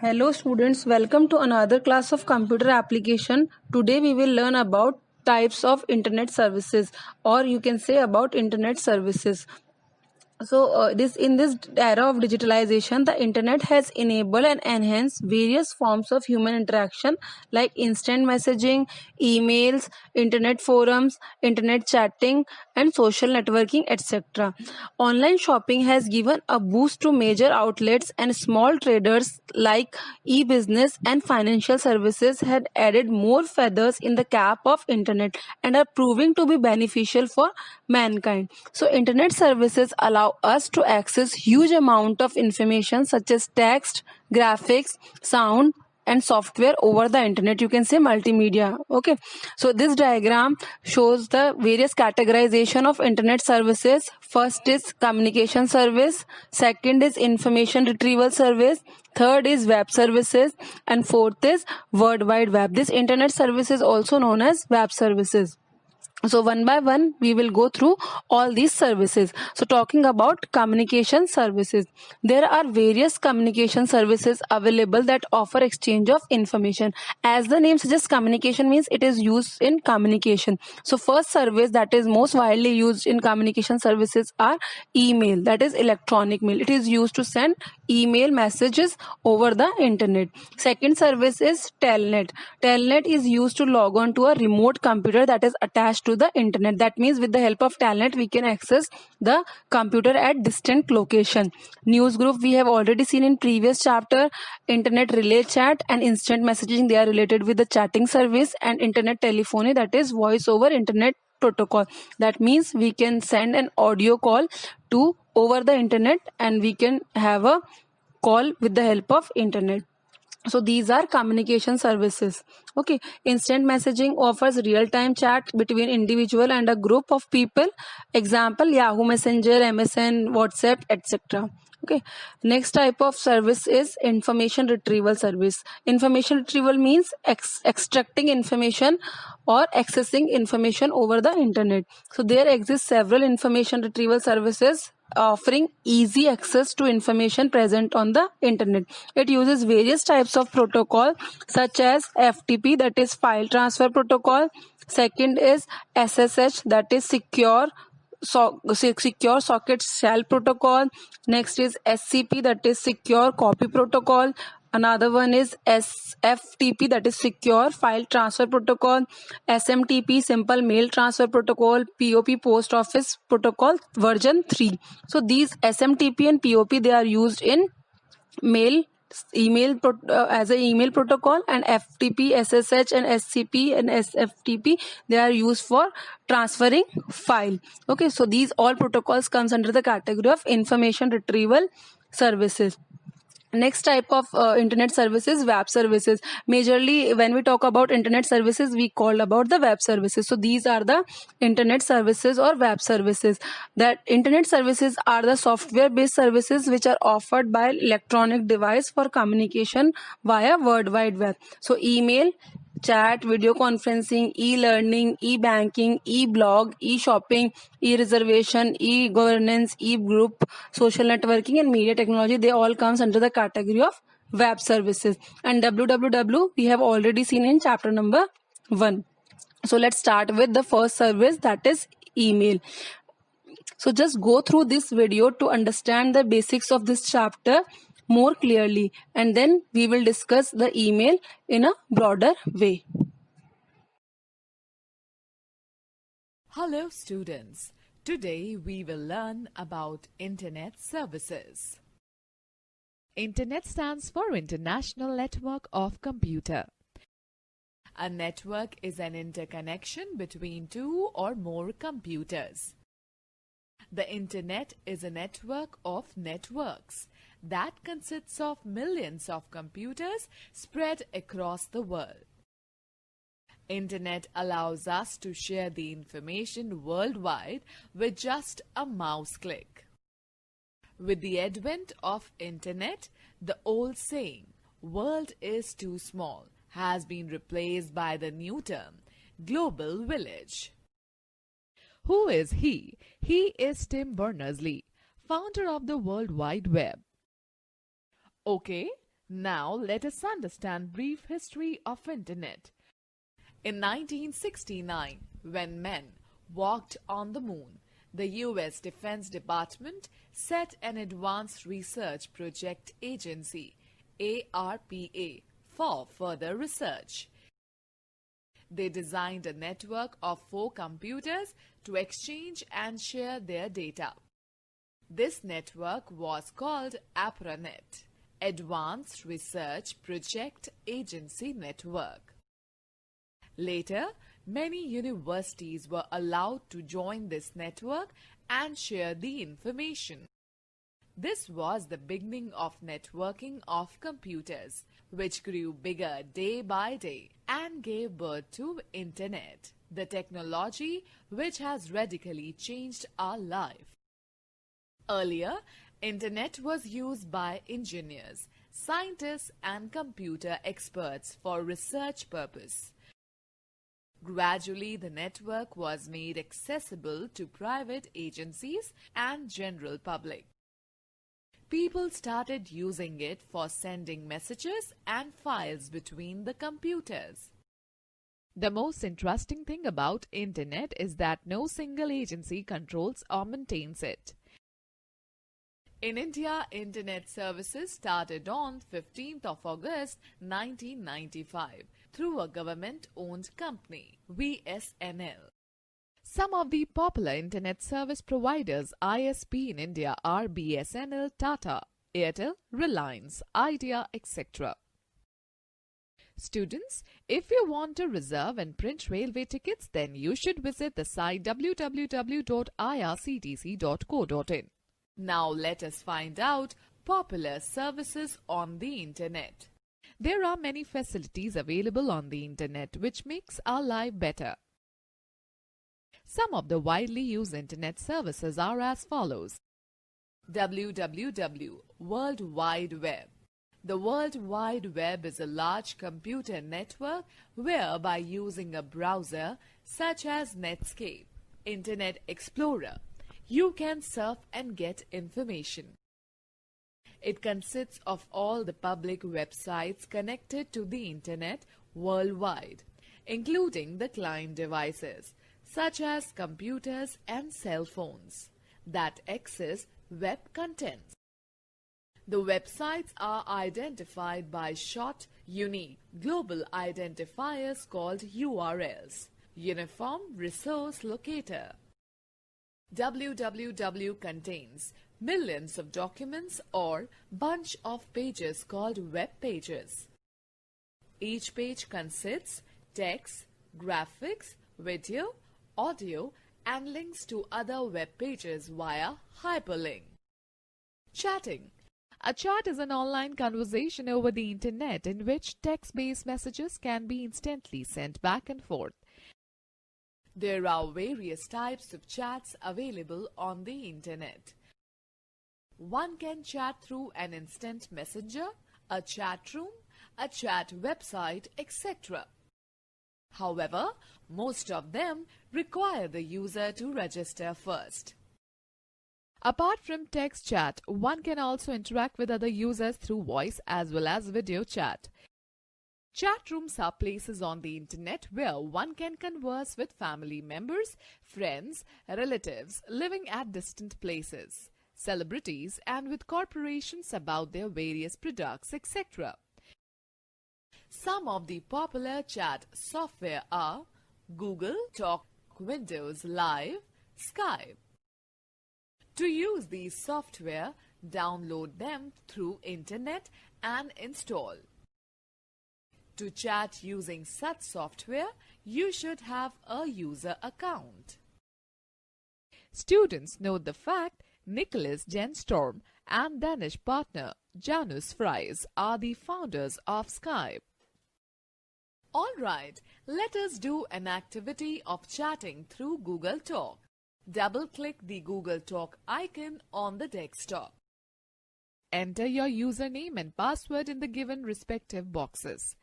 Hello students, welcome to another class of computer application. Today we will learn about types of internet services, or you can say about internet services. This in this era of digitalization, the internet has enabled and enhanced various forms of human interaction like instant messaging, emails, internet forums, internet chatting, and social networking, etc. Online shopping has given a boost to major outlets, and small traders like e-business and financial services had added more feathers in the cap of internet and are proving to be beneficial for mankind. So internet services allow us to access huge amount of information such as text, graphics, sound, and software over the internet. You can say multimedia. Okay, so this diagram shows the various categorization of internet services. First is communication service, second is information retrieval service, third is web services, and fourth is world wide web. This internet service is also known as web services. So one by one we will go through all these services. So talking about communication services, there are various communication services available that offer exchange of information. As the name suggests, communication means it is used in communication. So first service that is most widely used in communication services are email, that is electronic mail. It is used to send email messages over the internet. Second service is telnet. Telnet is used to log on to a remote computer that is attached to the internet. That means with the help of telnet we can access the computer at distant location. News group we have already seen in previous chapter. Internet relay chat and instant messaging, they are related with the chatting service. And internet telephony, that is voice over internet protocol. That means we can send an audio call to over the internet and we can have a call with the help of internet. So these are communication services. Okay, instant messaging offers real time chat between individual and a group of people. Example, Yahoo Messenger, MSN, WhatsApp, etc. Okay, next type of service is information retrieval service. Information retrieval means extracting information or accessing information over the internet. So there exist several information retrieval services offering easy access to information present on the internet. It uses various types of protocol such as FTP, that is file transfer protocol. Second is SSH, that is secure socket shell protocol. Next is SCP, that is secure copy protocol. Another one is SFTP, that is secure file transfer protocol. SMTP, simple mail transfer protocol. POP, post office protocol version 3. So these SMTP and POP, they are used in as a email protocol, and FTP, SSH, and SCP and SFTP, they are used for transferring file. Okay, so these all protocols comes under the category of information retrieval services. Next type of internet services, web services. Majorly when we talk about internet services, we call about the web services. So these are the internet services or web services. That internet services are the software based services which are offered by electronic device for communication via world wide web. So email, chat, video conferencing, e-learning, e-banking, e-blog, e-shopping, e-reservation, e-governance, e-group, social networking, and media technology, they all comes under the category of web services. And www we have already seen in chapter number 1. So let's start with the first service, that is email. So just go through this video to understand the basics of this chapter more clearly, and then we will discuss the email in a broader way. Hello students, today we will learn about Internet services. Internet stands for International Network of Computer. A network is an interconnection between two or more computers. The Internet is a network of networks that consists of millions of computers spread across the world. Internet allows us to share the information worldwide with just a mouse click. With the advent of Internet, the old saying, "World is too small," has been replaced by the new term, global village. Who is he? He is Tim Berners-Lee, founder of the World Wide Web. Okay, Now let us understand brief history of Internet. In 1969, when men walked on the moon, the US Defense Department set an Advanced Research Project Agency ARPA for further research. They designed a network of 4 computers to exchange and share their data. This network was called APRANET, Advanced Research Project Agency Network. Later, many universities were allowed to join this network and share the information. This was the beginning of networking of computers, which grew bigger day by day and gave birth to Internet, the technology which has radically changed our life. Earlier, Internet was used by engineers, scientists and computer experts for research purpose. Gradually, the network was made accessible to private agencies and general public. People started using it for sending messages and files between the computers. The most interesting thing about Internet is that no single agency controls or maintains it. In India, Internet services started on 15th of August 1995 through a government-owned company, BSNL. Some of the popular Internet service providers ISP in India are BSNL, Tata, Airtel, Reliance, Idea, etc. Students, if you want to reserve and print railway tickets, then you should visit the site www.irctc.co.in. Now let us find out popular services on the Internet. There are many facilities available on the Internet which makes our life better. Some of the widely used Internet services are as follows. www. World Wide Web. The World Wide Web is a large computer network where by using a browser such as Netscape, Internet Explorer, you can surf and get information. It consists of all the public websites connected to the Internet worldwide, including the client devices, such as computers and cell phones, that access web contents. The websites are identified by short, unique, global identifiers called URLs, Uniform Resource Locator. www contains millions of documents or bunch of pages called web pages. Each page consists text, graphics, video, audio and links to other web pages via hyperlink. Chatting. A chat is an online conversation over the Internet in which text-based messages can be instantly sent back and forth. There are various types of chats available on the Internet. One can chat through an instant messenger, a chat room, a chat website, etc. However, most of them require the user to register first. Apart from text chat, one can also interact with other users through voice as well as video chat. Chat rooms are places on the Internet where one can converse with family members, friends, relatives living at distant places, celebrities, and with corporations about their various products, etc. Some of the popular chat software are Google Talk, Windows Live, Skype. To use these software, download them through Internet and install. To chat using such software, you should have a user account. Students, note the fact Nicholas Genstorm and Danish partner Janus Fries are the founders of Skype. Alright, let us do an activity of chatting through Google Talk. Double-click the Google Talk icon on the desktop. Enter your username and password in the given respective boxes.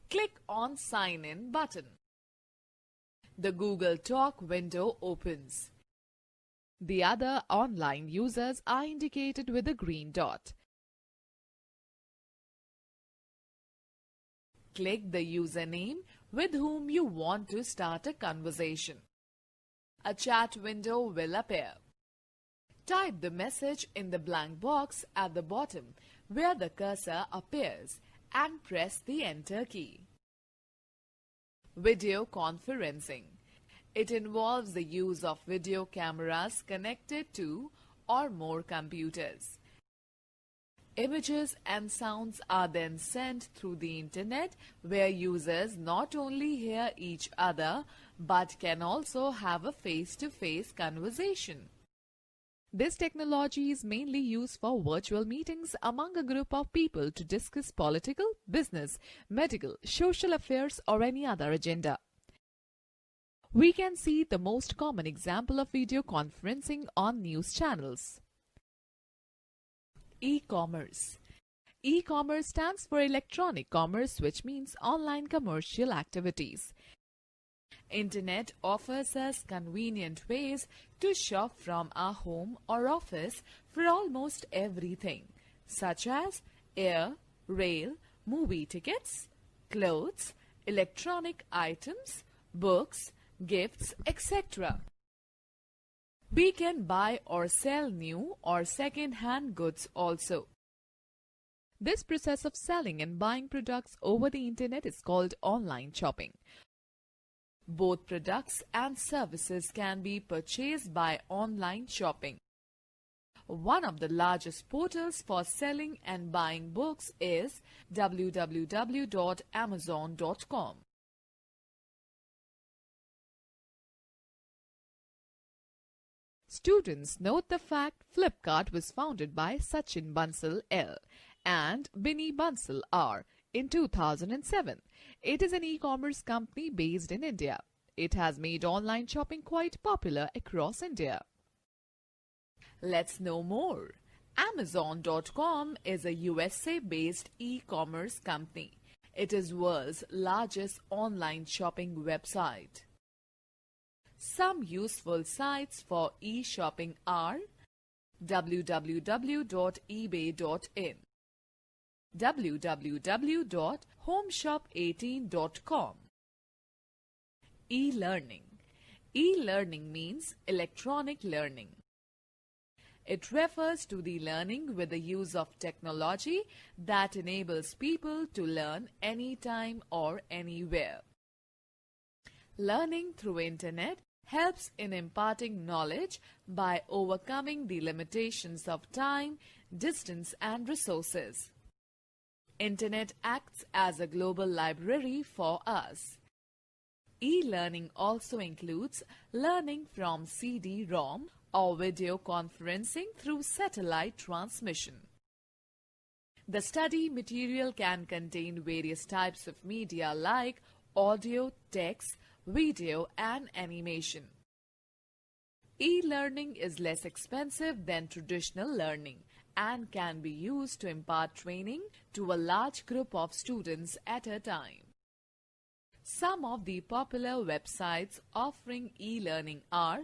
Click on Sign In button. The Google Talk window opens. The other online users are indicated with a green dot. Click the username with whom you want to start a conversation. A chat window will appear. Type the message in the blank box at the bottom where the cursor appears and press the Enter key. Video conferencing. It involves the use of video cameras connected to or more computers. Images and sounds are then sent through the internet where users not only hear each other but can also have a face-to-face conversation. This technology is mainly used for virtual meetings among a group of people to discuss political, business, medical, social affairs or any other agenda. We can see the most common example of video conferencing on news channels. E-commerce. E-commerce stands for electronic commerce, which means online commercial activities. Internet offers us convenient ways to shop from our home or office for almost everything, such as air, rail, movie tickets, clothes, electronic items, books, gifts, etc. We can buy or sell new or second-hand goods also. This process of selling and buying products over the internet is called online shopping. Both products and services can be purchased by online shopping. One of the largest portals for selling and buying books is www.amazon.com. Students note the fact Flipkart was founded by Sachin Bansal L. and Binny Bansal R. in 2007. It is an e-commerce company based in India. It has made online shopping quite popular across India. Let's know more. Amazon.com is a USA-based e-commerce company. It is world's largest online shopping website. Some useful sites for e-shopping are www.ebay.in, www.homeshop18.com. E-learning. E-learning means electronic learning. It refers to the learning with the use of technology that enables people to learn anytime or anywhere. Learning through internet helps in imparting knowledge by overcoming the limitations of time, distance and resources. Internet acts as a global library for us. E-learning also includes learning from CD-ROM or video conferencing through satellite transmission. The study material can contain various types of media like audio, text, video and animation. E-learning is less expensive than traditional learning and can be used to impart training to a large group of students at a time. Some of the popular websites offering e-learning are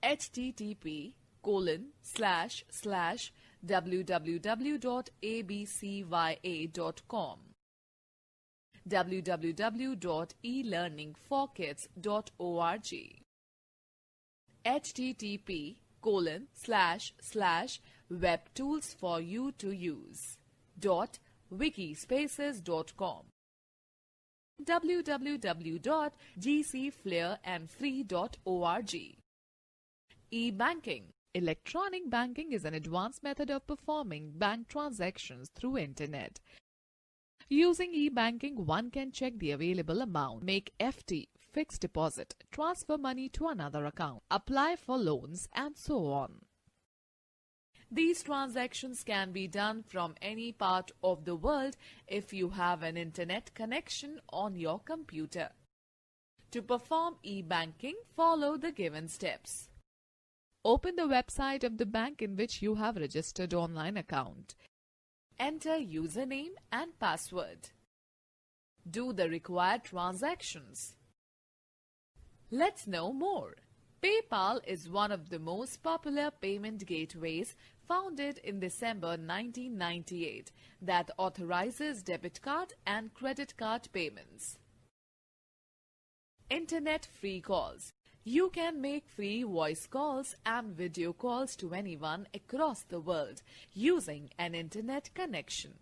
http://www.abcya.com, www.elearningforkids.org, http://webtoolsforyoutouse.wikispaces.com, www.gcflairandfree.org. E-banking. Electronic banking is an advanced method of performing bank transactions through internet. Using e-banking, one can check the available amount, make FD, fixed deposit, transfer money to another account, apply for loans, and so on. These transactions can be done from any part of the world if you have an internet connection on your computer. To perform e-banking, follow the given steps. Open the website of the bank in which you have registered online account. Enter username and password. Do the required transactions. Let's know more. PayPal is one of the most popular payment gateways founded in December 1998 that authorizes debit card and credit card payments. Internet free calls. You can make free voice calls and video calls to anyone across the world using an internet connection.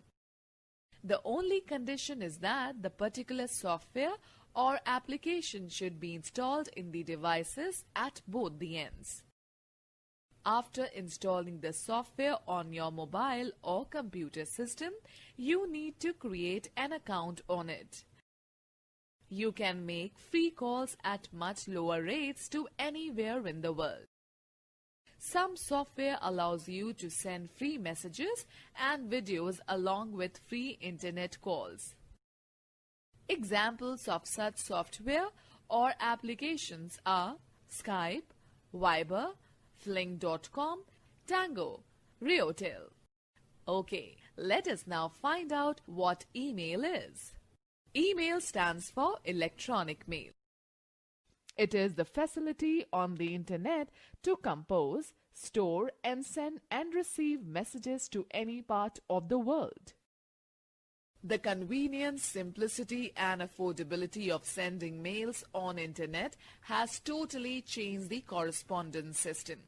The only condition is that the particular software or application should be installed in the devices at both the ends. After installing the software on your mobile or computer system, you need to create an account on it. You can make free calls at much lower rates to anywhere in the world. Some software allows you to send free messages and videos along with free internet calls. Examples of such software or applications are Skype, Viber, Fling.com, Tango, Riotel. Okay, let us now find out what email is. Email stands for electronic mail. It is the facility on the internet to compose, store and send and receive messages to any part of the world. The convenience, simplicity and affordability of sending mails on internet has totally changed the correspondence system.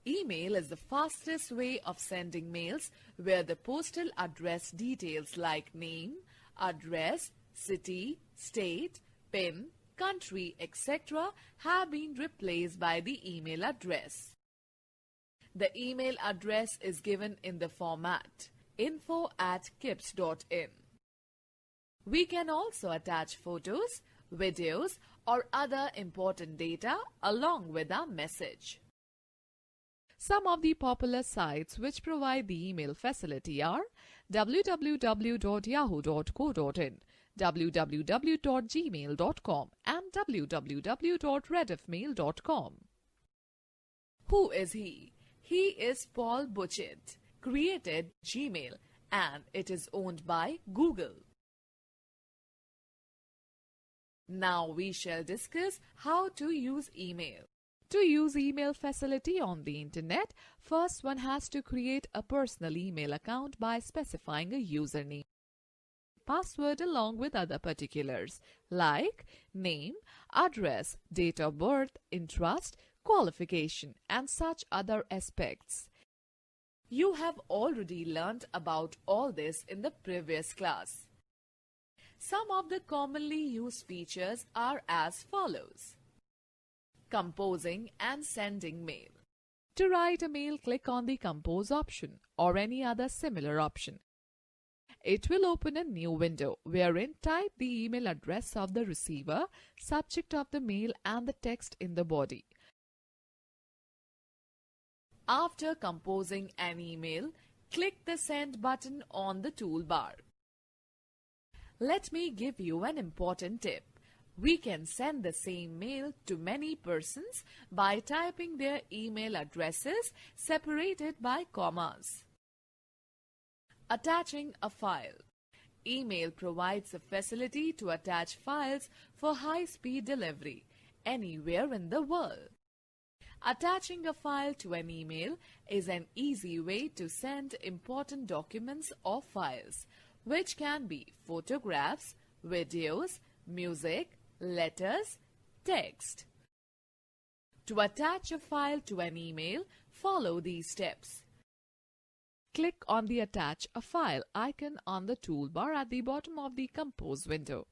Email is the fastest way of sending mails where the postal address details like name, address, city, state, PIN, country, etc. have been replaced by the email address. The email address is given in the format info@kips.in. We can also attach photos, videos or other important data along with our message. Some of the popular sites which provide the email facility are www.yahoo.co.in, www.gmail.com and www.rediffmail.com. Who is he? He is Paul Buchheit, created Gmail and it is owned by Google. Now we shall discuss how to use email. To use email facility on the internet, first one has to create a personal email account by specifying a username, password along with other particulars like name, address, date of birth, interest, qualification and such other aspects. You have already learnt about all this in the previous class. Some of the commonly used features are as follows. Composing and sending mail. To write a mail, click on the Compose option or any other similar option. It will open a new window wherein type the email address of the receiver, subject of the mail and the text in the body. After composing an email, click the Send button on the toolbar. Let me give you an important tip. We can send the same mail to many persons by typing their email addresses separated by commas. Attaching a file. Email provides a facility to attach files for high-speed delivery anywhere in the world. Attaching a file to an email is an easy way to send important documents or files, which can be photographs, videos, music, letters, text. To attach a file to an email, follow these steps. Click on the Attach a File icon on the toolbar at the bottom of the Compose window.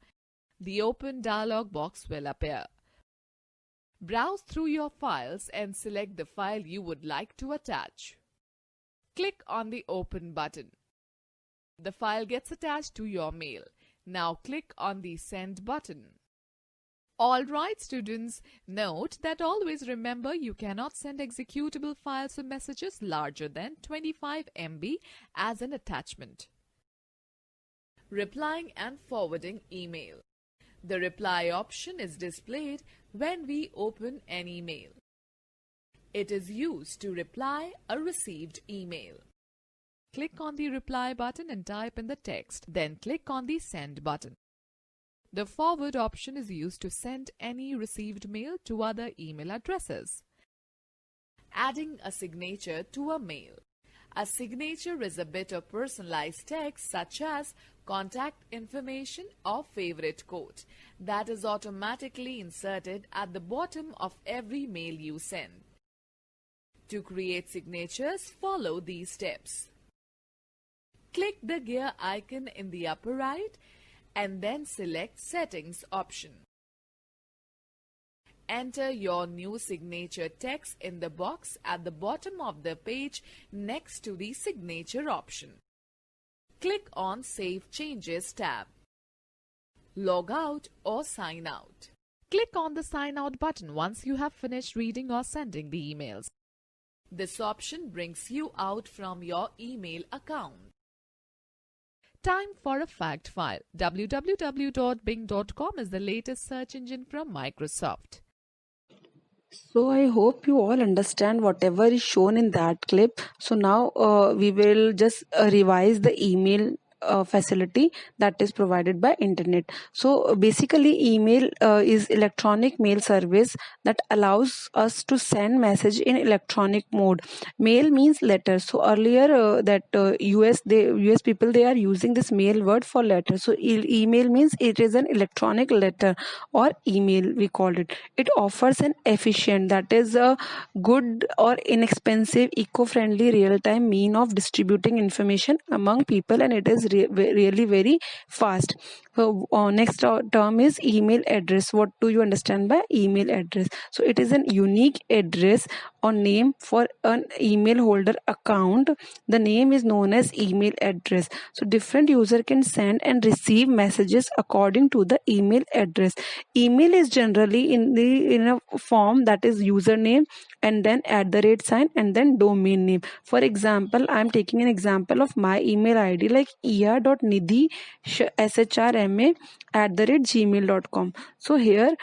The open dialog box will appear. Browse through your files and select the file you would like to attach. Click on the Open button. The file gets attached to your mail. Now click on the Send button. Alright students, note that always remember you cannot send executable files or messages larger than 25 MB as an attachment. Replying and forwarding email. The reply option is displayed when we open an email. It is used to reply a received email. Click on the Reply button and type in the text, then click on the Send button. The forward option is used to send any received mail to other email addresses. Adding a signature to a mail. A signature is a bit of personalized text such as contact information or favorite quote that is automatically inserted at the bottom of every mail you send. To create signatures, follow these steps. Click the gear icon in the upper right and then select Settings option. Enter your new signature text in the box at the bottom of the page next to the signature option. Click on Save Changes tab. Log out or sign out. Click on the Sign Out button once you have finished reading or sending the emails. This option brings you out from your email account. Time for a fact file. www.bing.com is the latest search engine from Microsoft. So I hope you all understand whatever is shown in that clip. So now we will just revise the email facility that is provided by internet. So basically email is electronic mail service that allows us to send message in electronic mode. Mail means letter. So earlier US people, they are using this mail word for letter. So email means it is an electronic letter or email, we called it. It offers an efficient, that is a good or inexpensive, eco-friendly, real-time mean of distributing information among people, and it is really very fast. So next term is email address. What do you understand by email address? So it is a unique address or name for an email holder account. The name is known as email address. So different user can send and receive messages according to the email address. Email is generally in a form that is username and then @ sign and then domain name. For example, I am taking an example of my email ID like er.nidhi@gmail.com. So here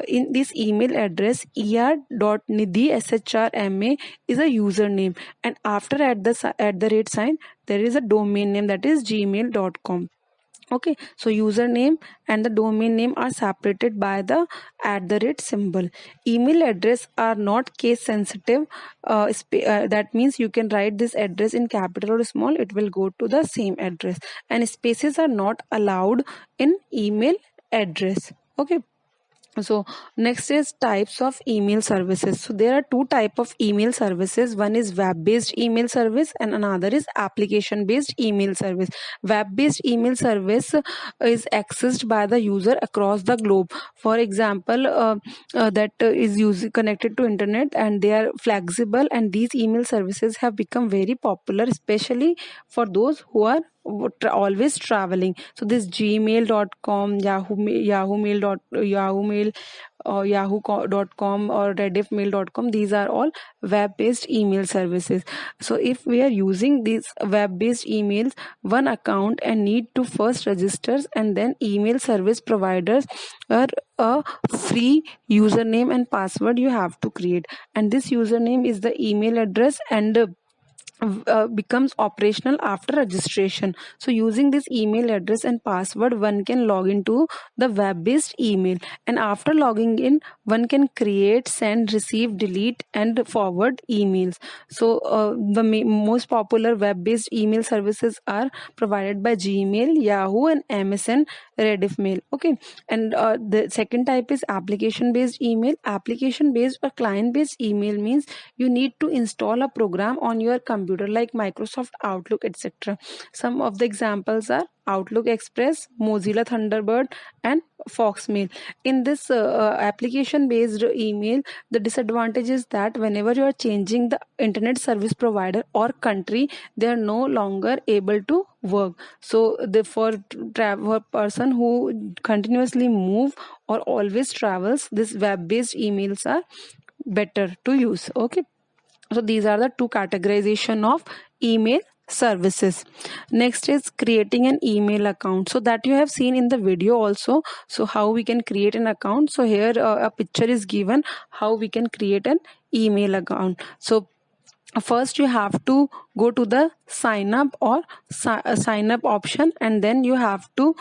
in this email address er.nidhi@shrma is a username, and after @ sign there is a domain name, that is gmail.com. Okay, so username and the domain name are separated by the @ symbol. Email address are not case sensitive. That means you can write this address in capital or small, it will go to the same address, and spaces are not allowed in email address. Okay. So next is types of email services. So there are two type of email services. One is web based email service and another is application based email service. Web based email service is accessed by the user across the globe. For example, that is connected to internet, and they are flexible, and these email services have become very popular, especially for those who are always traveling. So this gmail.com, yahoo mail or yahoo.com or rediffmail.com, these are all web based email services. So if we are using these web based emails, one account and need to first register, and then email service providers are a free username and password you have to create, and this username is the email address, and becomes operational after registration. So using this email address and password, one can log into the web based email, and after logging in, one can create, send, receive, delete and forward emails. So the most popular web based email services are provided by Gmail, Yahoo and MSN Rediffmail. Okay, and the second type is application based email. Application based or client based email means you need to install a program on your computer like Microsoft Outlook, etc. Some of the examples are Outlook Express, Mozilla Thunderbird and Foxmail. In this application based email, the disadvantage is that whenever you are changing the internet service provider or country, they are no longer able to work. So for person who continuously move or always travels, this web based emails are better to use. Okay, so these are the two categorization of email services. Next is creating an email account, so that you have seen in the video also. So how we can create an account. So here a picture is given how we can create an email account. So first you have to go to the sign up or sign up option, and then you have to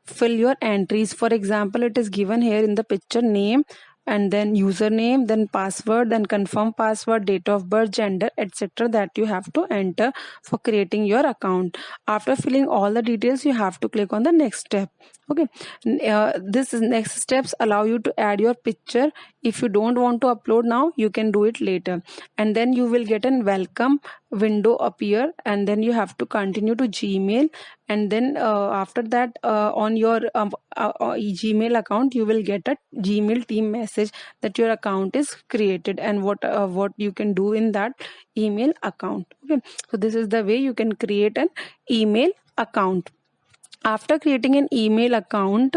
fill your entries. For example, it is given here in the picture: name, and then username, then password, then confirm password, date of birth, gender, etc., that you have to enter for creating your account. After filling all the details, you have to click on the next step. Okay, this next steps allow you to add your picture. If you don't want to upload now, you can do it later, and then you will get an welcome window appear, and then you have to continue to Gmail, and then after that on your Gmail account, you will get a Gmail team message that your account is created and what you can do in that email account. Okay, so this is the way you can create an email account. After creating an email account,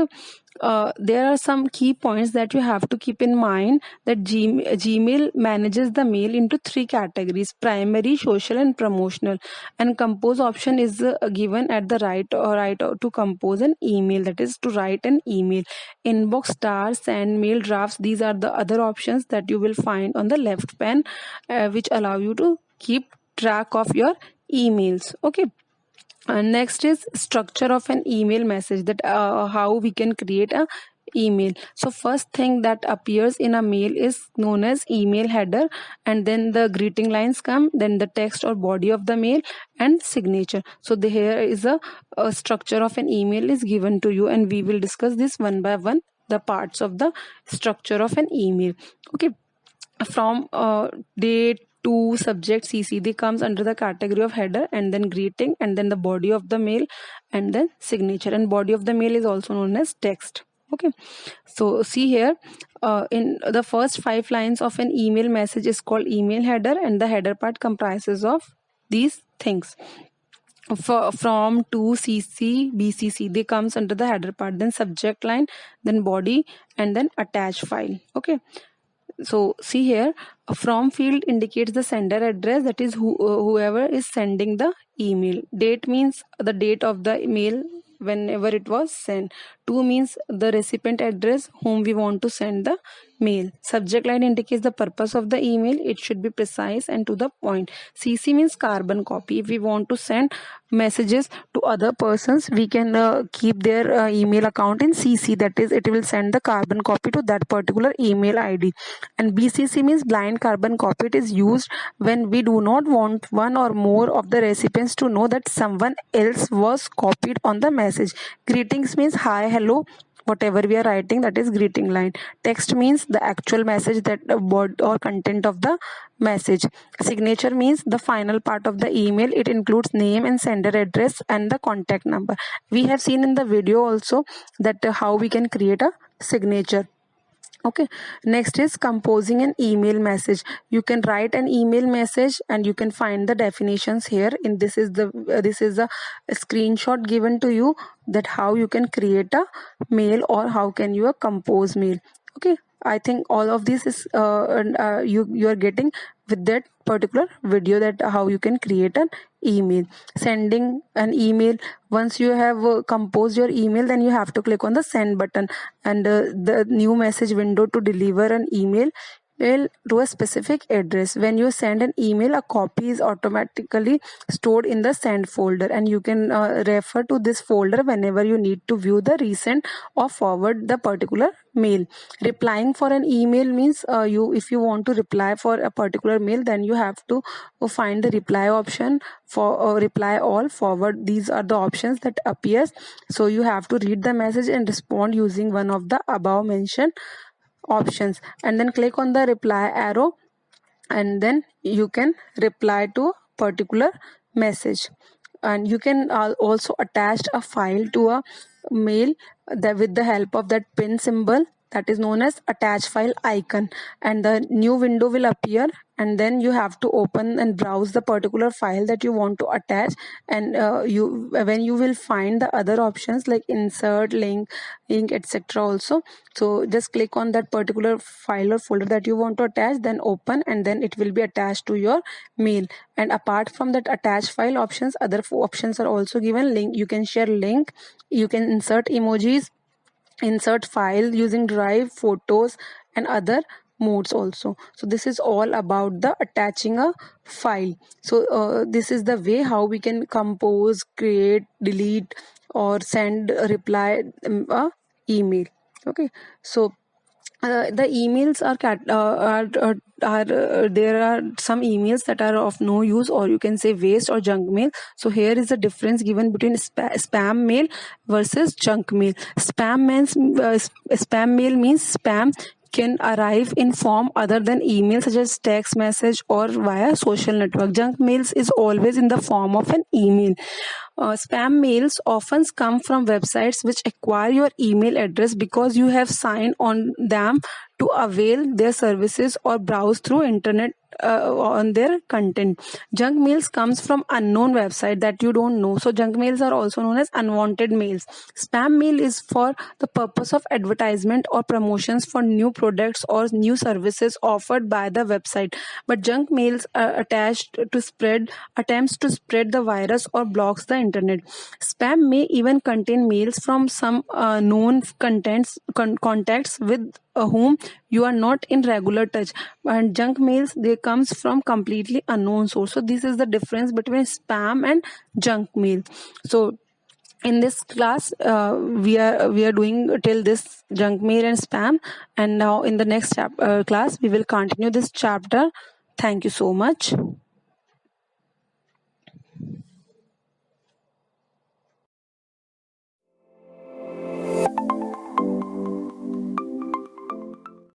there are some key points that you have to keep in mind, that Gmail manages the mail into 3 categories: primary, social, and promotional. And compose option is given at the right to compose an email, that is to write an email. Inbox, star, send, mail, drafts, these are the other options that you will find on the left pane, which allow you to keep track of your emails. Okay, next is structure of an email message, that how we can create a email. So first thing that appears in a mail is known as email header, and then the greeting lines come, then the text or body of the mail, and signature. So here is a structure of an email is given to you, and we will discuss this one by one, the parts of the structure of an email. Okay, from date to subject CC, they comes under the category of header, and then greeting, and then the body of the mail, and then signature. And body of the mail is also known as text. Okay, so see here, in the first 5 lines of an email message is called email header, and the header part comprises of these things: from, to, CC, BCC, they comes under the header part, then subject line, then body, and then attach file. Okay, so see here, a from field indicates the sender address, that is whoever is sending the email. Date means the date of the email whenever it was sent. To means the recipient address whom we want to send the mail. Subject line indicates the purpose of the email. It should be precise and to the point. CC means carbon copy. If we want to send messages to other persons, we can keep their email account in CC, that is it will send the carbon copy to that particular email ID. And BCC means blind carbon copy. It is used when we do not want one or more of the recipients to know that someone else was copied on the message. Greetings means hi, hello, whatever we are writing, that is greeting line. Text means the actual message, that word or content of the message. Signature means the final part of the email. It includes name and sender address and the contact number. We have seen in the video also that how we can create a signature. Okay, next is composing an email message. You can write an email message, and you can find the definitions here. In this is a screenshot given to you, that how you can create a mail or how can you compose mail. Okay, I think all of this is you are getting with that particular video, that how you can create an email. Sending an email, once you have composed your email, then you have to click on the send button, and the new message window to deliver an email to a specific address. When you send an email, a copy is automatically stored in the send folder, and you can refer to this folder whenever you need to view the recent or forward the particular mail. Replying for an email means if you want to reply for a particular mail, then you have to find the reply option for reply all, forward. These are the options that appears. So you have to read the message and respond using one of the above mentioned options, and then click on the reply arrow, and then you can reply to particular message. And you can also attach a file to a mail that with the help of that pin symbol, that is known as attach file icon, and the new window will appear, and then you have to open and browse the particular file that you want to attach. And when you will find the other options like insert, link, etc. also, so just click on that particular file or folder that you want to attach, then open, and then it will be attached to your mail. And apart from that attach file options, other options are also given. Link, you can share link, you can insert emojis, insert file using drive, photos, and other modes also. So this is all about the attaching a file. So this is the way how we can compose, create, delete, or send a reply email. Okay, so the emails there are some emails that are of no use, or you can say waste or junk mail. So here is the difference given between spam mail versus junk mail. Spam mail means spam can arrive in form other than email, such as text message or via social network. Junk mails is always in the form of an email. Spam mails often come from websites which acquire your email address because you have signed on them to avail their services or browse through internet on their content. Junk mails comes from unknown website that you don't know. So junk mails are also known as unwanted mails. Spam mail is for the purpose of advertisement or promotions for new products or new services offered by the website. But junk mails are attempts to spread the virus or blocks the internet. Spam may even contain mails from some known contacts with whom you are not in regular touch, and junk mails, they comes from completely unknown source. So this is the difference between spam and junk mail. So in this class we are doing till this junk mail and spam, and now in the next class we will continue this chapter. Thank you so much.